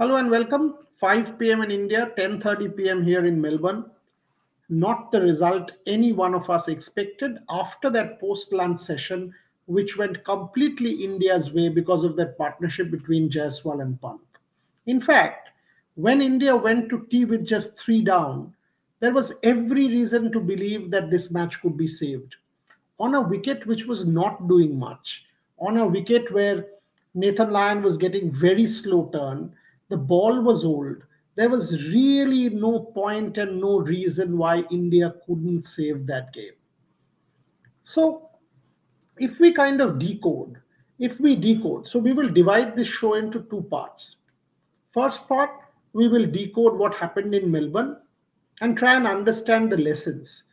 Hello and welcome. 5 p.m. in India, 10:30 p.m. here in Melbourne. Not the result any one of us expected after that post-lunch session, which went completely India's way because of that partnership between Jaiswal and Pant. In fact, when India went to tea with just three down, there was every reason to believe that this match could be saved on a wicket which was not doing much, on a wicket where Nathan Lyon was getting very slow turn, the ball was old. There was really no point and no reason why India couldn't save that game. So, if we kind of decode, so we will divide this show into two parts. First part, we will decode what happened in Melbourne and try and understand the lessons.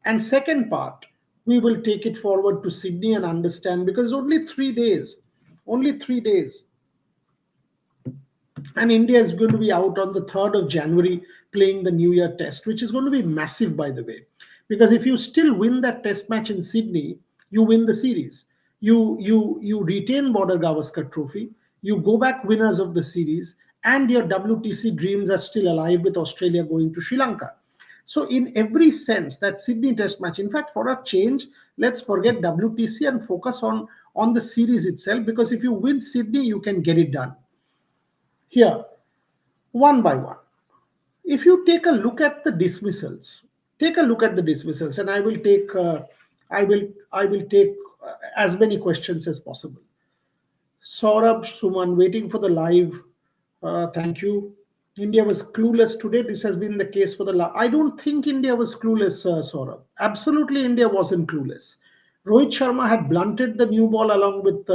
And second part, we will take it forward to Sydney and understand because only 3 days, and India is going to be out on the 3rd of January playing the New Year Test, which is going to be massive, by the way. Because if you still win that Test match in Sydney, you win the series. You retain Border Gavaskar Trophy. You go back winners of the series, and your WTC dreams are still alive with Australia going to Sri Lanka. So, in every sense, that Sydney Test match, in fact, for a change, let's forget WTC and focus on the series itself. Because if you win Sydney, you can get it done. Here, one by one. If you take a look at the dismissals, and I will take as many questions as possible. Saurabh Suman waiting for the live. Thank you. India was clueless today. This has been the case for the last. I don't think India was clueless, Saurabh. Absolutely, India wasn't clueless. Rohit Sharma had blunted the new ball along with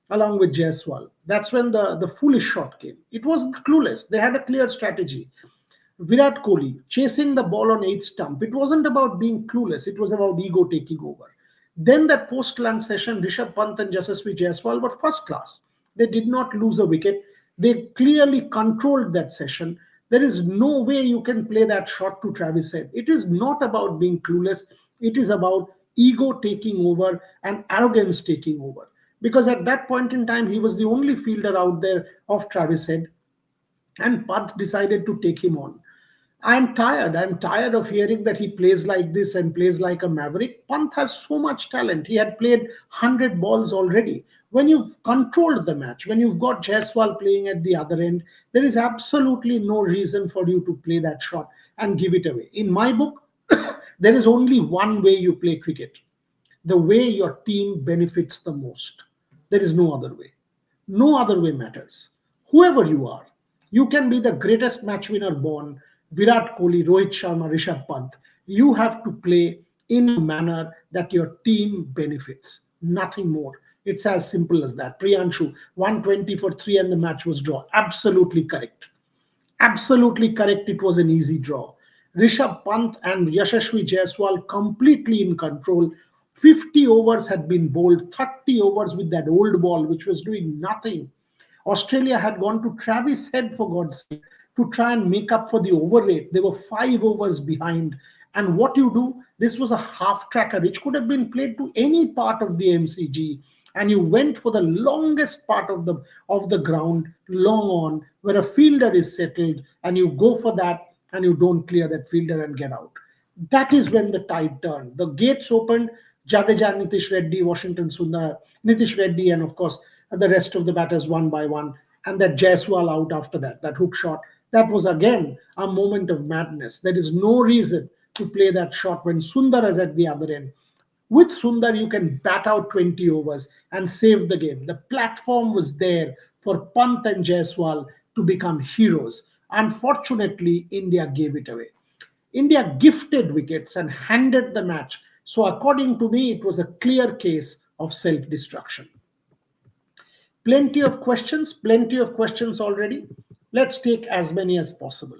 Jaiswal. That's when the foolish shot came. It wasn't clueless. They had a clear strategy. Virat Kohli chasing the ball on eighth stump. It wasn't about being clueless. It was about ego taking over. Then that post-lunch session, Rishabh Pant and Yashasvi Jaiswal were first class. They did not lose a wicket. They clearly controlled that session. There is no way you can play that shot to Travis Head. It is not about being clueless. It is about ego taking over and arrogance taking over. Because at that point in time, he was the only fielder out there of Travis Head, and Pant decided to take him on. I'm tired. I'm tired of hearing that he plays like this and plays like a maverick. Pant has so much talent. He had played 100 balls already. When you've controlled the match, when you've got Jaiswal playing at the other end, there is absolutely no reason for you to play that shot and give it away. In my book, there is only one way you play cricket, the way your team benefits the most. There is no other way. No other way matters. Whoever you are, you can be the greatest match winner born, Virat Kohli, Rohit Sharma, Rishabh Pant. You have to play in a manner that your team benefits. Nothing more. It's as simple as that. Priyanshu, 120 for 3 and the match was drawn. Absolutely correct. Absolutely correct. It was an easy draw. Rishabh Pant and Yashasvi Jaiswal completely in control. 50 overs had been bowled, 30 overs with that old ball, which was doing nothing. Australia had gone to Travis Head, for God's sake, to try and make up for the over rate. They were 5 overs behind. And what you do, this was a half tracker, which could have been played to any part of the MCG, and you went for the longest part of the ground, long on, where a fielder is settled, and you go for that, and you don't clear that fielder and get out. That is when the tide turned. The gates opened. Jadeja, Nitish Reddy, Washington Sundar, Nitish Reddy, and of course the rest of the batters one by one, and that Jaiswal out after that, that hook shot. That was again a moment of madness. There is no reason to play that shot when Sundar is at the other end. With Sundar, you can bat out 20 overs and save the game. The platform was there for Pant and Jaiswal to become heroes. Unfortunately, India gave it away. India gifted wickets and handed the match. So, according to me, it was a clear case of self destruction. Plenty of questions already. Let's take as many as possible.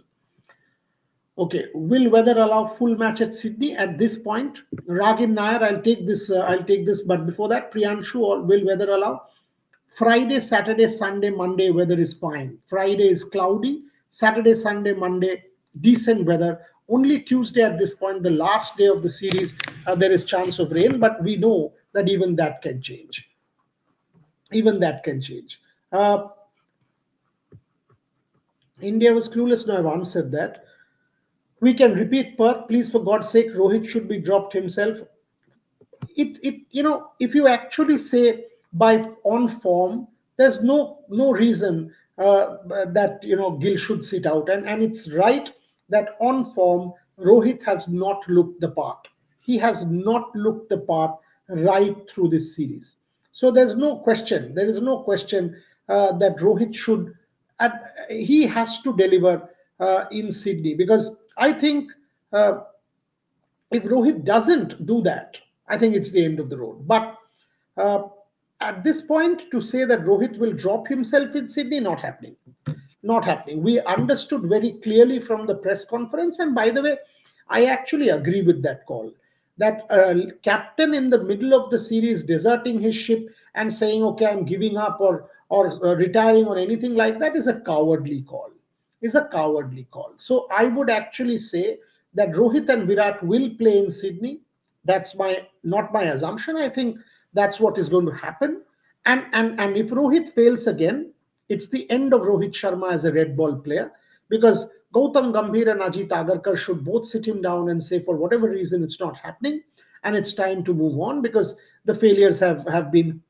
Okay, will weather allow full match at Sydney at this point? Ragin Nair, I'll take this. I'll take this. But before that, Priyanshu, or will weather allow? Friday, Saturday, Sunday, Monday, weather is fine. Friday is cloudy. Saturday, Sunday, Monday, decent weather. Only Tuesday at this point, the last day of the series, there is chance of rain. But we know that even that can change. Even that can change. Uh, India was clueless. No, I've answered that. We can repeat Perth. Please, for God's sake, Rohit should be dropped himself. If you actually say by on form, there's no reason that Gill should sit out, and it's right that on form Rohit has not looked the part. He has not looked the part right through this series. So there is no question that Rohit should, he has to deliver in Sydney, because I think uh, if Rohit doesn't do that, I think it's the end of the road. But uh, at this point, to say that Rohit will drop himself in Sydney, not happening. Not happening. We understood very clearly from the press conference, and by the way, I actually agree with that call. That captain in the middle of the series deserting his ship and saying, "Okay, I'm giving up," or retiring or anything like that is a cowardly call. Is a cowardly call. So I would actually say that Rohit and Virat will play in Sydney. That's my not my assumption. I think that's what is going to happen. And if Rohit fails again, it's the end of Rohit Sharma as a red ball player, because Gautam Gambhir and Ajit Agarkar should both sit him down and say, for whatever reason, it's not happening, and it's time to move on, because the failures have been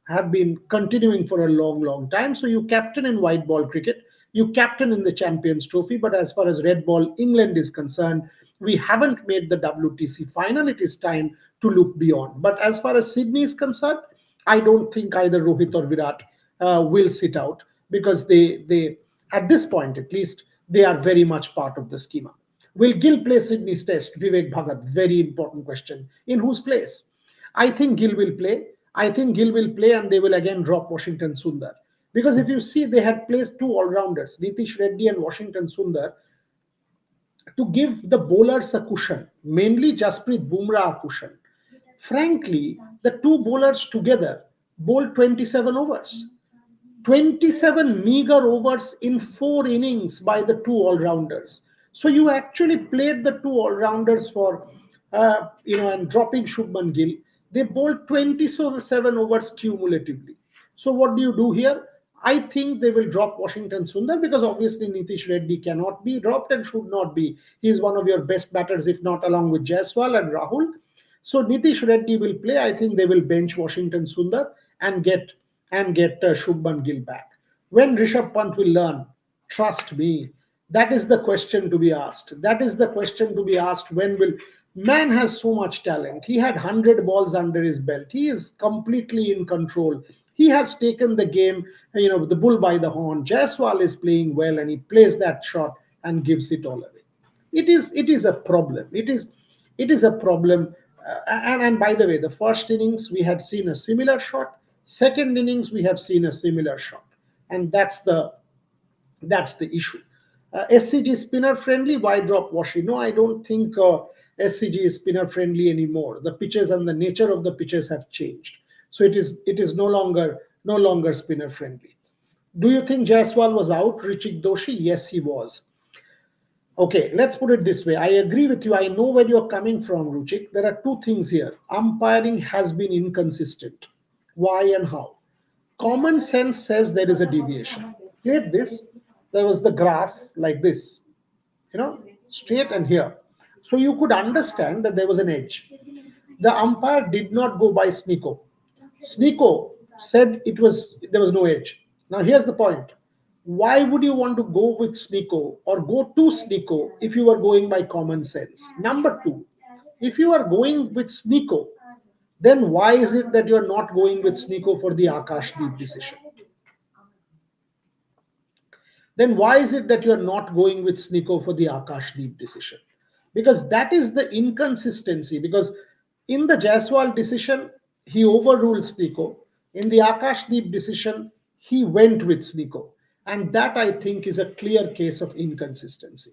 have been continuing for a long time. So you captain in white ball cricket, you captain in the Champions Trophy, but as far as red ball England is concerned, we haven't made the WTC final. It is time to look beyond. But as far as Sydney is concerned, I don't think either Rohit or Virat will sit out, because they at this point at least they are very much part of the schema. Will Gill play Sydney's test? Vivek Bhagat, very important question. In whose place? I think Gill will play. I think Gill will play, and they will again drop Washington Sundar. Because if you see, they had placed two all rounders, Nitish Reddy and Washington Sundar, to give the bowlers a cushion, mainly Jasprit Bumrah a cushion. Frankly, the two bowlers together bowled 27 overs. 27 meager overs in 4 innings by the two all rounders. So you actually played the two all rounders for, and dropping Shubman Gill. They bowled 27 overs cumulatively. So what do you do here? I think they will drop Washington Sundar, because obviously Nitish Reddy cannot be dropped and should not be. He is one of your best batters, if not along with Jaiswal and Rahul. So Nitish Reddy will play. I think they will bench Washington Sundar and get Shubman Gill back. When Rishabh Pant will learn, trust me, that is the question to be asked. That is the question to be asked. When will man has so much talent? He had 100 balls under his belt. He is completely in control. He has taken the game, the bull by the horn. Jaiswal is playing well, and he plays that shot and gives it all away. It is a problem. It is a problem. And by the way, the first innings we had seen a similar shot. Second innings we have seen a similar shot, and that's the issue. SCG spinner friendly. Why drop Washi? No, I don't think SCG is spinner friendly anymore. The pitches and the nature of the pitches have changed, so it is no longer spinner friendly. Do you think Jaiswal was out, Richik Doshi? Yes, he was. Okay, let's put it this way. I agree with you. I know where you're coming from, Ruchik. There are two things here. Umpiring has been inconsistent. Why and how? Common sense says there is a deviation. Get this. There was the graph like this, straight and here. So you could understand that there was an edge. The umpire did not go by Sneeko. Sneeko said there was no edge. Now here's the point. Why would you want to go with Sneeko or go to Sneeko if you are going by common sense? Number two, if you are going with Sneeko, then why is it that you are not going with Sneeko for the Akash Deep decision? Then why is it that you are not going with Sneeko for the Akash Deep decision? Because that is the inconsistency. Because in the Jaiswal decision, he overruled Sneeko. In the Akash Deep decision, he went with Sneeko. And that, I think, is a clear case of inconsistency.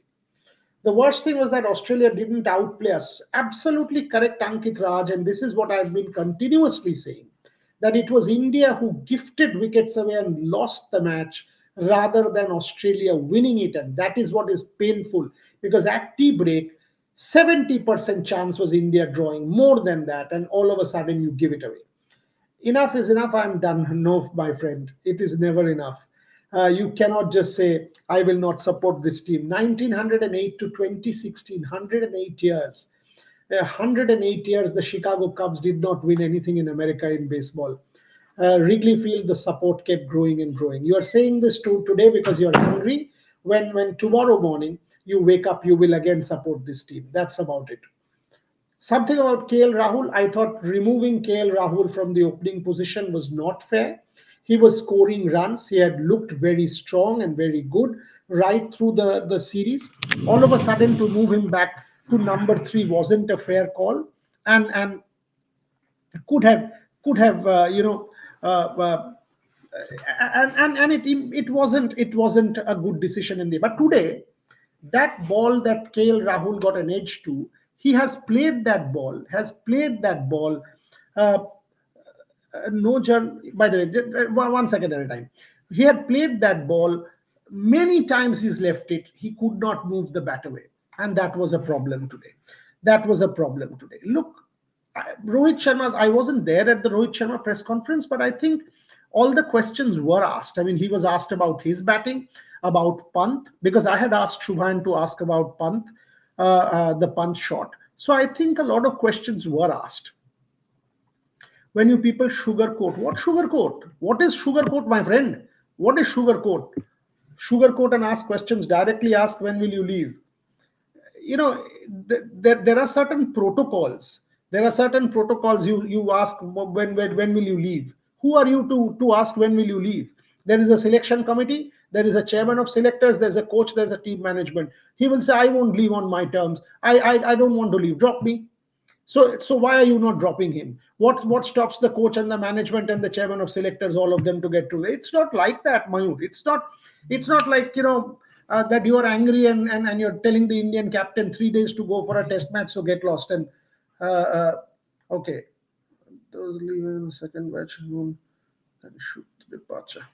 The worst thing was that Australia didn't outplay us. Absolutely correct, Ankit Raj, and this is what I've been continuously saying, that it was India who gifted wickets away and lost the match rather than Australia winning it. And that is what is painful, because at tea break, 70% chance was India drawing, more than that, and all of a sudden you give it away. Enough is enough. I'm done. No, my friend, it is never enough. You cannot just say, I will not support this team. 1908 to 2016, 108 years. 108 years, the Chicago Cubs did not win anything in America in baseball. Wrigley Field, the support kept growing and growing. You are saying this today because you're hungry. When tomorrow morning you wake up, you will again support this team. That's about it. Something about KL Rahul, I thought removing KL Rahul from the opening position was not fair. He was scoring runs. He had looked very strong and very good right through the series. All of a sudden, to move him back to number three wasn't a fair call, and could have uh, uh, and it wasn't a good decision in there. But today, that ball that KL Rahul got an edge to, he has played that ball, uh, no John, by the way, one second at a time. He had played that ball many times, he's left it. He could not move the bat away. And that was a problem today. Look, Rohit Sharma's, I wasn't there at the Rohit Sharma press conference, but I think all the questions were asked. I mean, he was asked about his batting, about Pant, because I had asked Shubhan to ask about Pant, the Pant shot. So I think a lot of questions were asked. When you people sugarcoat, what sugarcoat? What is sugarcoat, my friend? What is sugarcoat? Sugarcoat and ask questions. Directly ask, when will you leave? There are certain protocols. You ask, when will you leave? Who are you to ask when will you leave? There is a selection committee, there is a chairman of selectors, there's a coach, there's a team management. He will say, I won't leave on my terms. I don't want to leave, drop me. So why are you not dropping him? What stops the coach and the management and the chairman of selectors, all of them, to get to? It's not like that, Mayur. It's not like, that you are angry and you're telling the Indian captain 3 days to go for a test match, so get lost. And uh, okay, those leaving second batch and shoot departure.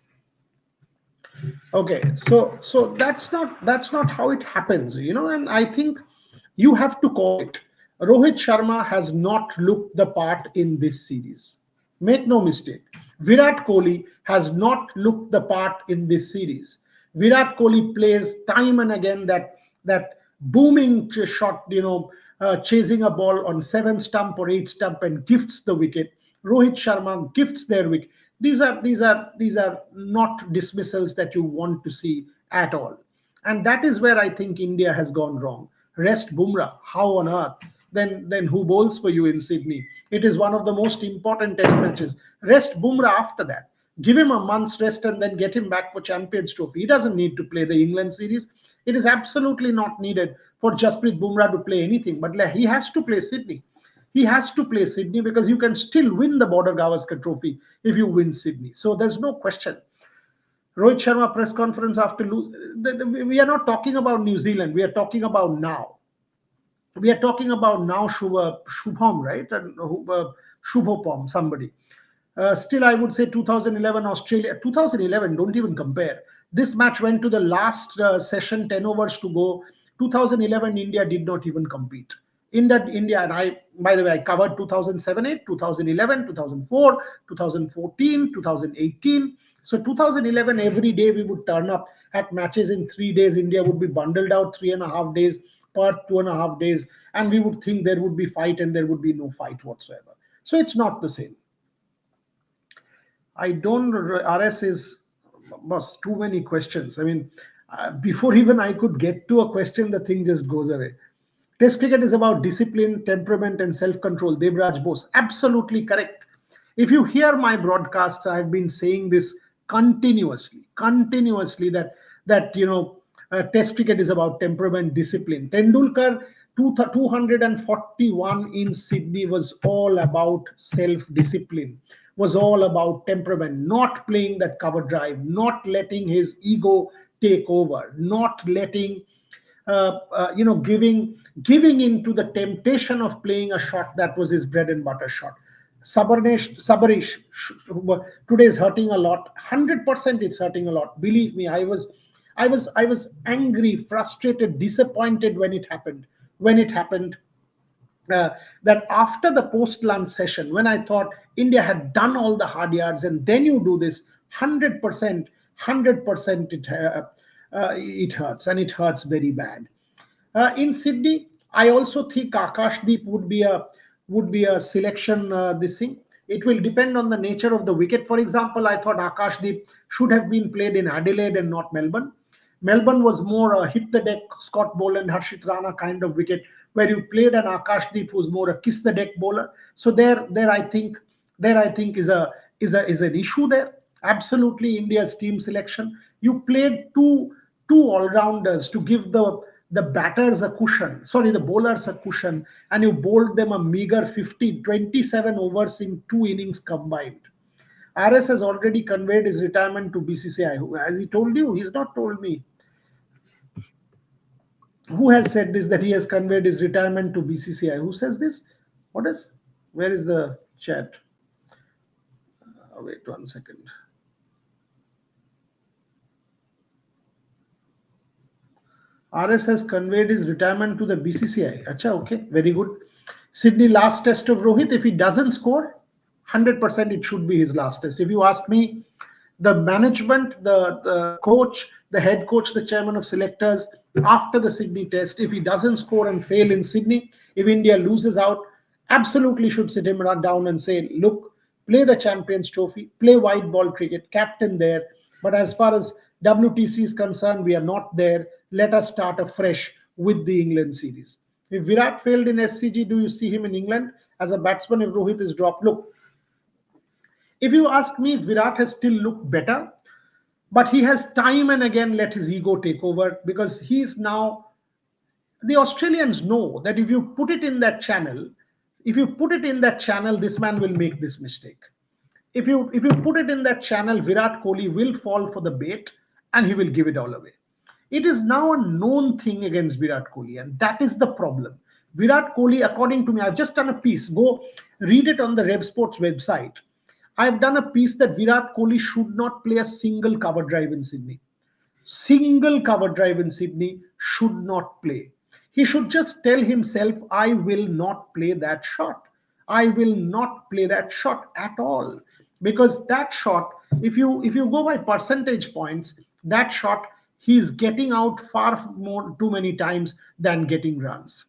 Okay, so that's not how it happens, and I think you have to call it. Rohit Sharma has not looked the part in this series. Make no mistake. Virat Kohli has not looked the part in this series. Virat Kohli plays time and again that booming shot, chasing a ball on seven stump or eight stump and gifts the wicket. Rohit Sharma gifts their wicket. These are not dismissals that you want to see at all. And that is where I think India has gone wrong. Rest Bumrah, how on earth? Then who bowls for you in Sydney? It is one of the most important test matches. Rest Bumrah after that. Give him a month's rest and then get him back for Champions Trophy. He doesn't need to play the England series. It is absolutely not needed for Jasprit Bumrah to play anything, but he has to play Sydney. He has to play Sydney because you can still win the Border Gavaskar Trophy if you win Sydney. So there's no question. Rohit Sharma press conference after we are not talking about New Zealand. We are talking about now. Shubham, right? And Shubhopom, somebody. Still, I would say 2011 Australia, 2011, don't even compare. This match went to the last session, 10 overs to go. 2011, India did not even compete. India, and I, by the way, I covered 2007, 8, 2011, 2004, 2014, 2018. So 2011, every day we would turn up at matches in 3 days. India would be bundled out 3.5 days, Perth 2.5 days, and we would think there would be fight and there would be no fight whatsoever. So it's not the same. I don't. RS is boss. Too many questions. I mean, before even I could get to a question, the thing just goes away. Test cricket is about discipline, temperament, and self-control. Devraj Bose, absolutely correct. If you hear my broadcasts, I've been saying this continuously that Test cricket is about temperament, discipline. Tendulkar 241 in Sydney was all about self-discipline, was all about temperament, not playing that cover drive, not letting his ego take over, not letting giving into the temptation of playing a shot that was his bread and butter shot. Sabarish today is hurting a lot. 100% it's hurting a lot. Believe me, I was angry, frustrated, disappointed when it happened. When it happened, that after the post lunch session, when I thought India had done all the hard yards, and then you do this, 100%. 100% it hurts, and it hurts very bad. In Sydney, I also think Akashdeep would be a selection. This thing, it will depend on the nature of the wicket. For example, I thought Akashdeep should have been played in Adelaide and not Melbourne. Melbourne was more a hit the deck Scott Boland, Harshit Rana kind of wicket, where you played an Akashdeep who's more a kiss the deck bowler. So there I think is an issue there. Absolutely, India's team selection. You played two all rounders to give the batters a cushion, sorry, the bowlers a cushion, and you bowled them a meager 27 overs in two innings combined. RS has already conveyed his retirement to BCCI. Has he told you? He's not told me. Who has said this, that he has conveyed his retirement to BCCI? Who says this? What is? Where is the chat? Wait 1 second. RS has conveyed his retirement to the BCCI. Acha, okay, very good. Sydney last test of Rohit. If he doesn't score, 100% it should be his last test. If you ask me, the management, the coach, the head coach, the chairman of selectors, after the Sydney test, if he doesn't score and fail in Sydney, if India loses out, absolutely should sit him down and say, look, play the Champions Trophy, play white ball cricket, captain there. But as far as WTC is concerned, we are not there. Let us start afresh with the England series. If Virat failed in SCG, do you see him in England as a batsman if Rohit is dropped? Look, if you ask me, Virat has still looked better, but he has time and again let his ego take over, because he's now, the Australians know that if you put it in that channel, this man will make this mistake. If you put it in that channel, Virat Kohli will fall for the bait and he will give it all away. It is now a known thing against Virat Kohli, and that is the problem. Virat Kohli, according to me, I've just done a piece. Go read it on the Rev Sports website. I've done a piece that Virat Kohli should not play a single cover drive in Sydney. Single cover drive in Sydney should not play. He should just tell himself, I will not play that shot. I will not play that shot at all. Because that shot, if you go by percentage points, that shot he's getting out far more too many times than getting runs.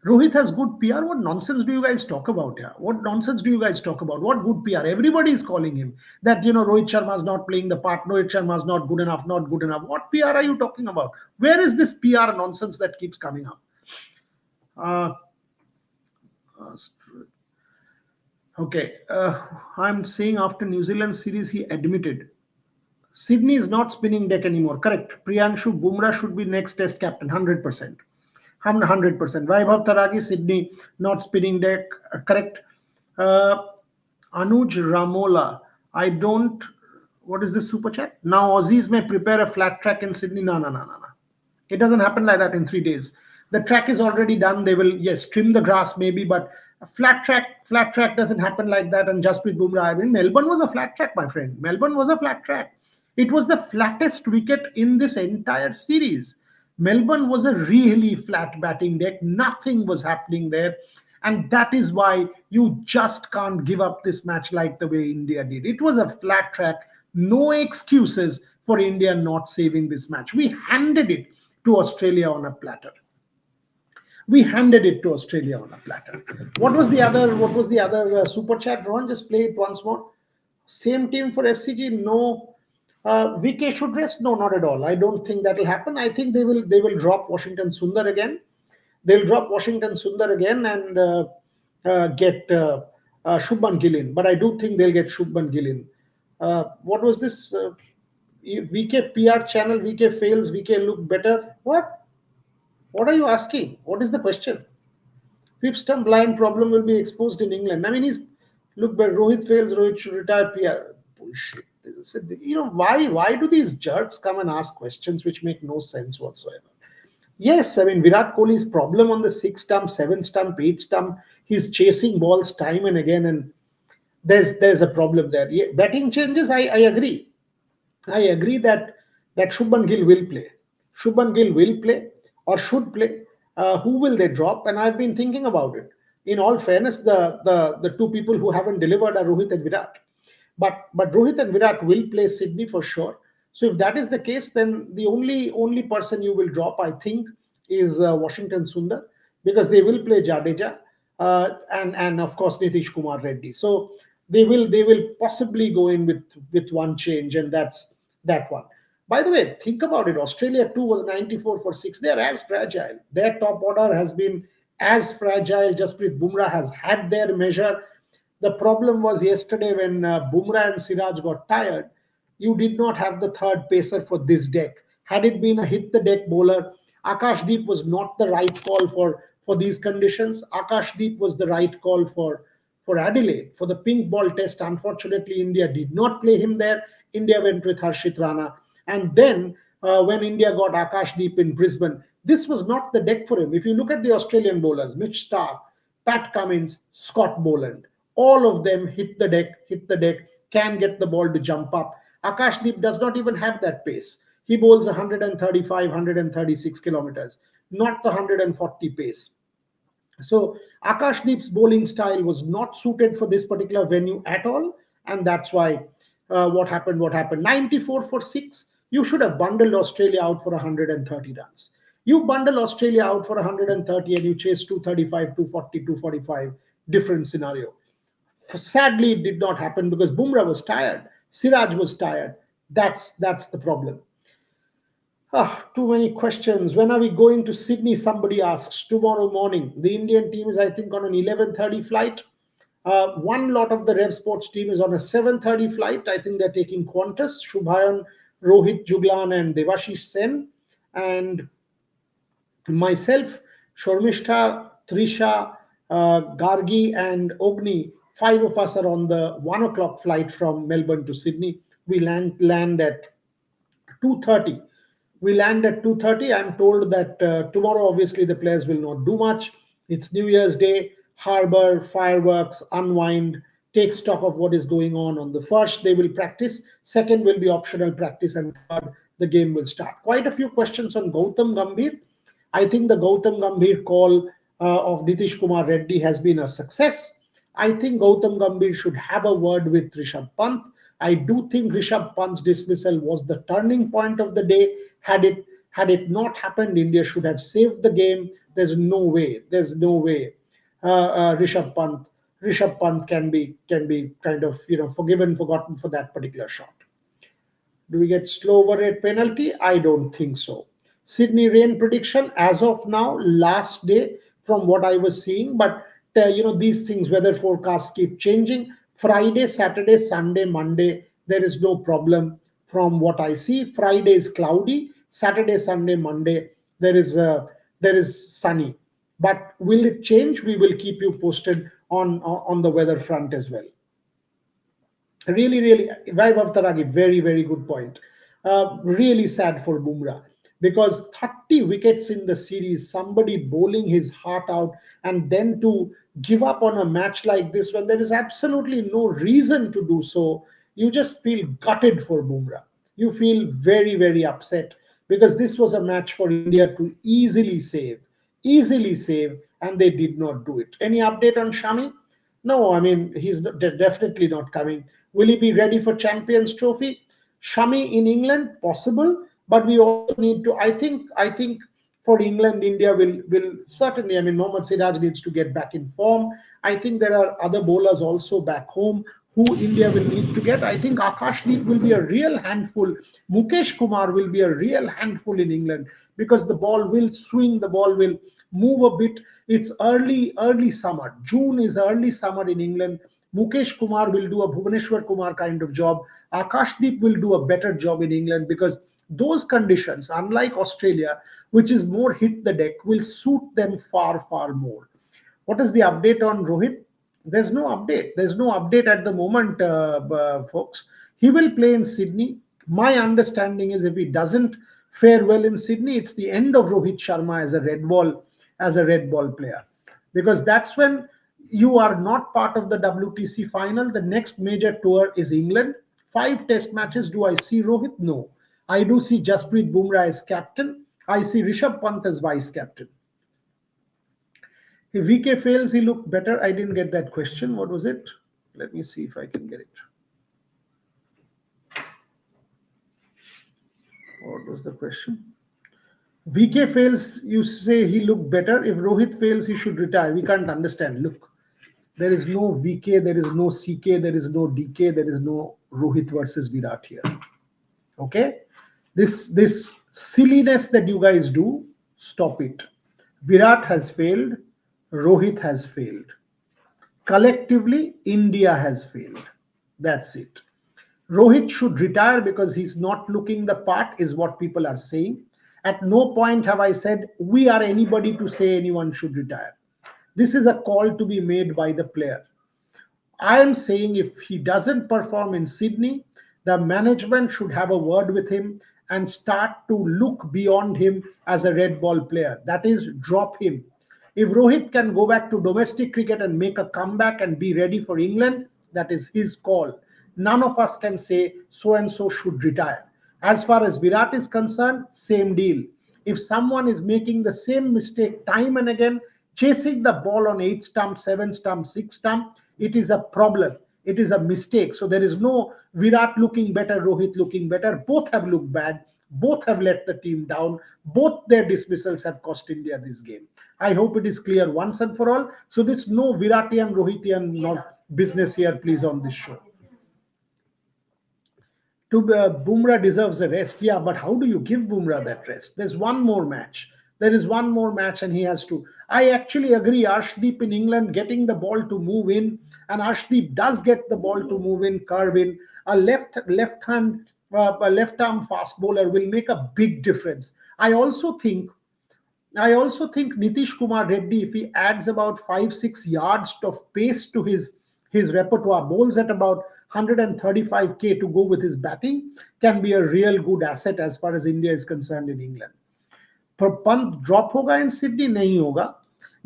Rohit has good PR. What nonsense do you guys talk about here? What nonsense do you guys talk about? What good PR? Everybody is calling him that, Rohit Sharma is not playing the part. Rohit Sharma is not good enough, not good enough. What PR are you talking about? Where is this PR nonsense that keeps coming up? Uh, okay. I'm saying after New Zealand series, he admitted Sydney is not spinning deck anymore. Correct. Priyanshu Bumrah should be next test captain, 100%. 100%. Vaibhav Taragi, Sydney, not spinning deck. Correct. Uh, Anuj Ramola, I don't. What is this super chat? Now Aussies may prepare a flat track in Sydney. No, no, no, no, no. It doesn't happen like that in 3 days. The track is already done. They will, yes, trim the grass maybe, but a flat track doesn't happen like that. And Jasprit Bumrah, I mean, Melbourne was a flat track, my friend. Melbourne was a flat track. It was the flattest wicket in this entire series. Melbourne was a really flat batting deck. Nothing was happening there. And that is why you just can't give up this match like the way India did. It was a flat track. No excuses for India not saving this match. We handed it to Australia on a platter. We handed it to Australia on a platter. What was the other? What was the other super chat? Ron, just play it once more. Same team for SCG? No. VK should rest? No, not at all. I don't think that will happen. I think they will drop Washington Sundar again. They'll drop Washington Sundar again and get Shubman Gill in. But I do think they'll get Shubman Gill in. What was this? VK PR channel, VK fails, VK look better. What? What are you asking? What is the question? Fifth stump line problem will be exposed in England. I mean, look, but Rohit fails, Rohit should retire PR. Bullshit. Why do these jerks come and ask questions which make no sense whatsoever? Yes, I mean, Virat Kohli's problem on the sixth stump, seventh stump, eighth stump, he's chasing balls time and again, and there's a problem there. Yeah, batting changes, I agree. I agree that Shubman Gill will play. Shubman Gill will play or should play. Who will they drop? And I've been thinking about it. In all fairness, the two people who haven't delivered are Rohit and Virat. But Rohit and Virat will play Sydney for sure. So if that is the case, then the only person you will drop, I think, is Washington Sundar, because they will play Jadeja, and of course Nitish Kumar Reddy. So they will possibly go in with one change, and that's that one. By the way, think about it. Australia 2 was 94 for 6. They are as fragile. Their top order has been as fragile. Jasprit Bumrah has had their measure. The problem was yesterday when Bumrah and Siraj got tired, you did not have the third pacer for this deck. Had it been a hit the deck bowler, Akashdeep was not the right call for these conditions. Akashdeep was the right call for Adelaide. For the pink ball test, unfortunately, India did not play him there. India went with Harshit Rana. And then when India got Akashdeep in Brisbane, this was not the deck for him. If you look at the Australian bowlers, Mitch Starc, Pat Cummins, Scott Boland, all of them hit the deck, can get the ball to jump up. Akashdeep does not even have that pace. He bowls 135, 136 kilometers, not the 140 pace. So Akashdeep's bowling style was not suited for this particular venue at all, and that's why what happened. What happened? 94 for six. You should have bundled Australia out for 130 runs. You bundle Australia out for 130 and you chase 235, 240, 245. Different scenario. Sadly, it did not happen because Bumrah was tired. Siraj was tired. That's the problem. Too many questions. When are we going to Sydney? Somebody asks. Tomorrow morning. The Indian team is, I think, on an 11:30 flight. One lot of the Rev Sports team is on a 7:30 flight. I think they're taking Qantas, Shubhayan, Rohit Juglan, and Devashish Sen. And myself, Shormishta, Trisha, Gargi, and Ogni, five of us are on the 1 o'clock flight from Melbourne to Sydney. We land at 2:30. We land at 2:30. I'm told that tomorrow, obviously, the players will not do much. It's New Year's Day, harbor, fireworks, unwind, take stock of what is going on. On the first, they will practice. Second will be optional practice. And third, the game will start. Quite a few questions on Gautam Gambhir. I think the Gautam Gambhir call of Nitish Kumar Reddy has been a success. I think Gautam Gambhir should have a word with Rishabh Pant. I do think Rishabh Pant's dismissal was the turning point of the day. Had it not happened, India should have saved the game. There's no way. There's no way. Rishabh Pant can be kind of forgiven, forgotten for that particular shot. Do we get slow over rate penalty? I don't think so. Sydney rain prediction as of now, last day from what I was seeing, but these things, weather forecasts keep changing. Friday, Saturday, Sunday, Monday, there is no problem from what I see. Friday is cloudy. Saturday, Sunday, Monday, there is sunny. But will it change? We will keep you posted on the weather front as well. Really, Vaibhav Taragi, very, very good point. Really sad for Bumrah because 30 wickets in the series, somebody bowling his heart out, and then to give up on a match like this when there is absolutely no reason to do so, you just feel gutted for Bumrah. You feel very, very upset because this was a match for India to easily save, and they did not do it. Any update on Shami? No, I mean, he's definitely not coming. Will he be ready for Champions Trophy? Shami in England, possible, but we also need to. I think for England, India will certainly. I mean, Mohammad Siraj needs to get back in form. I think there are other bowlers also back home who India will need to get. I think Akashdeep will be a real handful. Mukesh Kumar will be a real handful in England because the ball will swing, the ball will move a bit. It's early summer. June is early summer in England. Mukesh Kumar will do a Bhuvaneshwar Kumar kind of job. Akashdeep will do a better job in England because those conditions, unlike Australia, which is more hit the deck, will suit them far more. What is the update on Rohit? There's no update. There's no update at the moment, folks. He will play in Sydney. My understanding is if he doesn't fare well in Sydney, it's the end of Rohit Sharma as a red ball player, because that's when you are not part of the WTC final. The next major tour is England. 5 test matches. Do I see Rohit? No. I do see Jasprit Bumrah as captain. I see Rishabh Pant as vice captain. If VK fails, he look better. I didn't get that question. What was it? Let me see if I can get it. was the question? VK fails, you say he looked better. If Rohit fails, he should retire. We can't understand. Look, there is no VK, there is no CK, there is no DK, there is no Rohit versus Virat here. Okay? This silliness that you guys do, stop it. Virat has failed, Rohit has failed. Collectively, India has failed. That's it. Rohit should retire because he's not looking the part, is what people are saying. At no point have I said we are anybody to say anyone should retire. This is a call to be made by the player. I am saying if he doesn't perform in Sydney, the management should have a word with him and start to look beyond him as a red ball player. That is, drop him. If Rohit can go back to domestic cricket and make a comeback and be ready for England, that is his call. None of us can say so and so should retire. As far as Virat is concerned, same deal. If someone is making the same mistake time and again, chasing the ball on 8 stump, 7 stump, 6 stump, it is a problem. It is a mistake. So there is no Virat looking better, Rohit looking better. Both have looked bad. Both have let the team down. Both their dismissals have cost India this game. I hope it is clear once and for all. So this no Viratian, Rohitian not business here, please, on this show. To Bumrah deserves a rest. Yeah, but how do you give Bumrah that rest? There's one more match. There is one more match, and he has to. I actually agree. Arshdeep in England getting the ball to move in, and Arshdeep does get the ball to move in, curve in. A a left arm fast bowler will make a big difference. I also think Nitish Kumar Reddy, if he adds about 5-6 yards of pace to his repertoire, bowls at about 135K to go with his batting, can be a real good asset as far as India is concerned in England. पर Pant drop होगा in Sydney? नहीं होगा,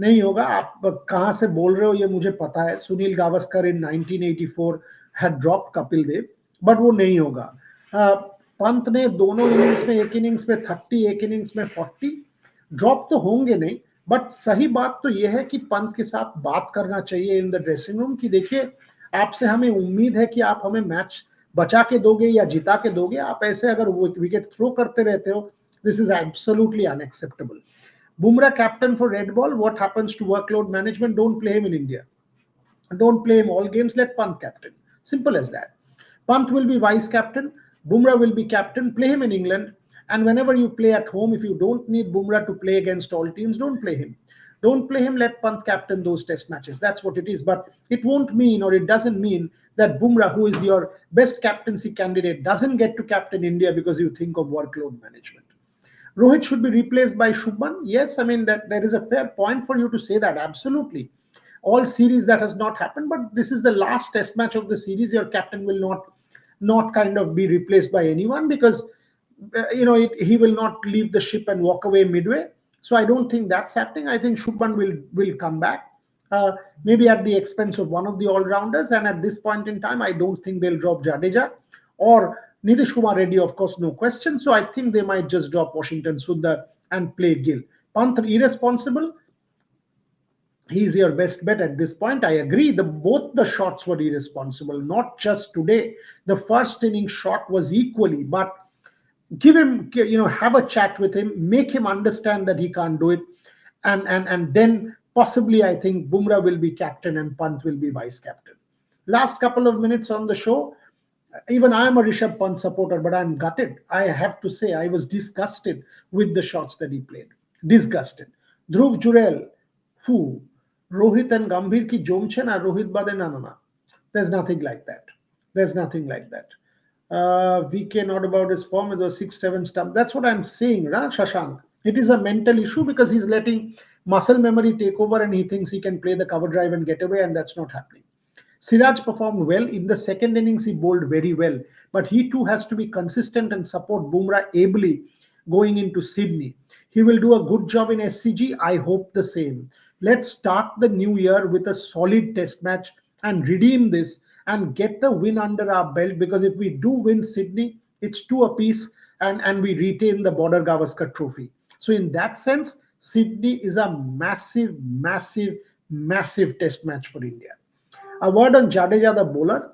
नहीं होगा. आप कहां से बोल रहे हो ये मुझे पता है. Sunil Gavaskar in 1984 had dropped Kapil Dev, but वो नहीं होगा. पंत ने दोनों इनिंग्स में, एक इनिंग्स में 30, एक इनिंग्स में 40. ड्रॉप तो होंगे नहीं, बट सही बात तो ये है कि पंत के साथ बात करना चाहिए इन द ड्रेसिंग रूम कि देखिए आपसे हमें उम्मीद है कि आप हमें मैच बचा के दोगे या जिता के दोगे. आप ऐसे अगर विकेट थ्रो करते रहते हो, this is absolutely unacceptable. Bumrah captain for red ball. What happens to workload management? Don't play him in India. Don't play him all games. Let Pant captain. Simple as that. Pant will be vice captain. Bumrah will be captain. Play him in England. And whenever you play at home, if you don't need Bumrah to play against all teams, don't play him. Don't play him. Let Pant captain those test matches. That's what it is. But it won't mean, or it doesn't mean, that Bumrah, who is your best captaincy candidate, doesn't get to captain India because you think of workload management. Rohit should be replaced by Shubman. Yes, I mean that there is a fair point for you to say that. Absolutely. All series that has not happened, but this is the last test match of the series. Your captain will not kind of be replaced by anyone because he will not leave the ship and walk away midway. So I don't think that's happening. I think Shubman will come back. Maybe at the expense of one of the all-rounders. And at this point in time, I don't think they'll drop Jadeja or Nitish Kumar Reddy, of course, no question. So I think they might just drop Washington Sundar and play Gill. Pant irresponsible. He's your best bet at this point. I agree. Both the shots were irresponsible, not just today. The first inning shot was equally, but give him, have a chat with him, make him understand that he can't do it, and then possibly I think Bumrah will be captain and Pant will be vice captain. Last couple of minutes on the show. Even I am a Rishabh Pant supporter, but I'm gutted. I have to say I was disgusted with the shots that he played. Disgusted. Dhruv Jurel, who? Rohit and Gambhir ki Jomchen or Rohit Bade? No. There's nothing like that. There's nothing like that. VK not about his form. It was 6-7 stump. That's what I'm saying, Shashank. It is a mental issue because he's letting muscle memory take over and he thinks he can play the cover drive and get away, and that's not happening. Siraj performed well. In the second innings, he bowled very well. But he too has to be consistent and support Bumrah ably going into Sydney. He will do a good job in SCG. I hope the same. Let's start the new year with a solid test match and redeem this and get the win under our belt, because if we do win Sydney, it's 2 apiece and we retain the Border Gavaskar trophy. So in that sense, Sydney is a massive, massive, massive test match for India. A word on Jadeja, the bowler.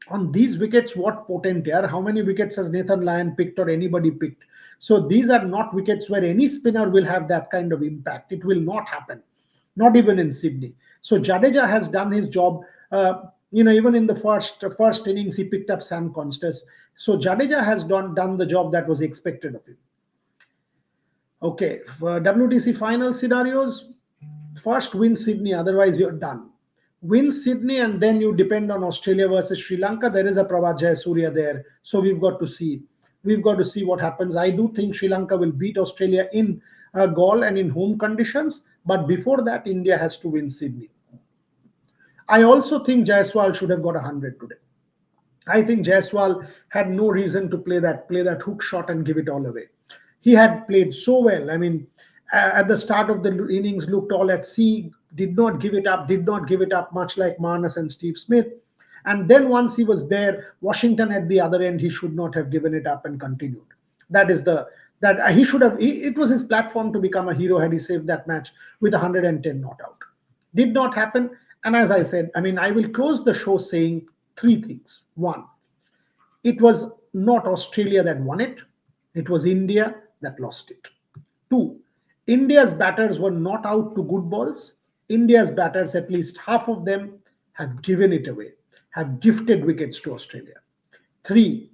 On these wickets, what potent here? How many wickets has Nathan Lyon picked or anybody picked? So these are not wickets where any spinner will have that kind of impact. It will not happen, not even in Sydney. So Jadeja has done his job. Even in the first innings, he picked up Sam Constas. So Jadeja has done the job that was expected of him. Okay, for WTC final scenarios, first win Sydney, otherwise you're done. Win Sydney and then you depend on Australia versus Sri Lanka. There is a Prabhat Jayasuriya there, so we've got to see. We've got to see what happens. I do think Sri Lanka will beat Australia in Gaul and in home conditions, but before that, India has to win Sydney. I also think Jaiswal should have got 100 today. I think Jaiswal had no reason to play that hook shot and give it all away. He had played so well. I mean, at the start of the innings, looked all at sea, did not give it up, much like Marnus and Steve Smith. And then once he was there, Washington at the other end, he should not have given it up and continued. That is the that he should have. It was his platform to become a hero had he saved that match with 110 not out. Did not happen. And as I said, I mean, I will close the show saying three things. One, it was not Australia that won it, it was India that lost it. Two, India's batters were not out to good balls. India's batters, at least half of them, have given it away, have gifted wickets to Australia. Three,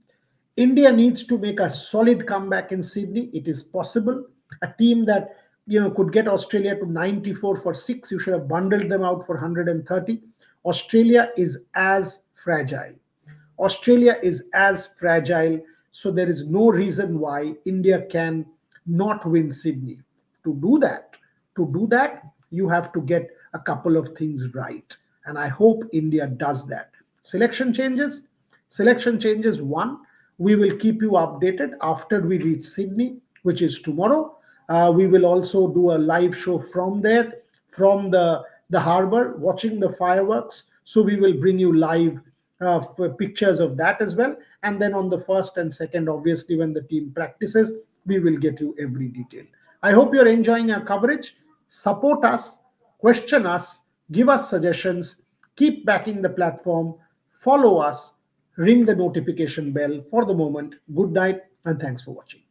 India needs to make a solid comeback in Sydney. It is possible. A team that could get Australia to 94 for six, you should have bundled them out for 130. Australia is as fragile. Australia is as fragile, so there is no reason why India can not win Sydney. To do that, you have to get a couple of things right, and I hope India does that. Selection changes. Selection changes. One, we will keep you updated after we reach Sydney, which is tomorrow. We will also do a live show from there, from the harbor, watching the fireworks. So we will bring you live pictures of that as well. And then on the first and second, obviously, when the team practices, we will get you every detail. I hope you're enjoying our coverage. Support us, question us, give us suggestions, keep backing the platform, follow us, ring the notification bell. For the moment, good night and thanks for watching.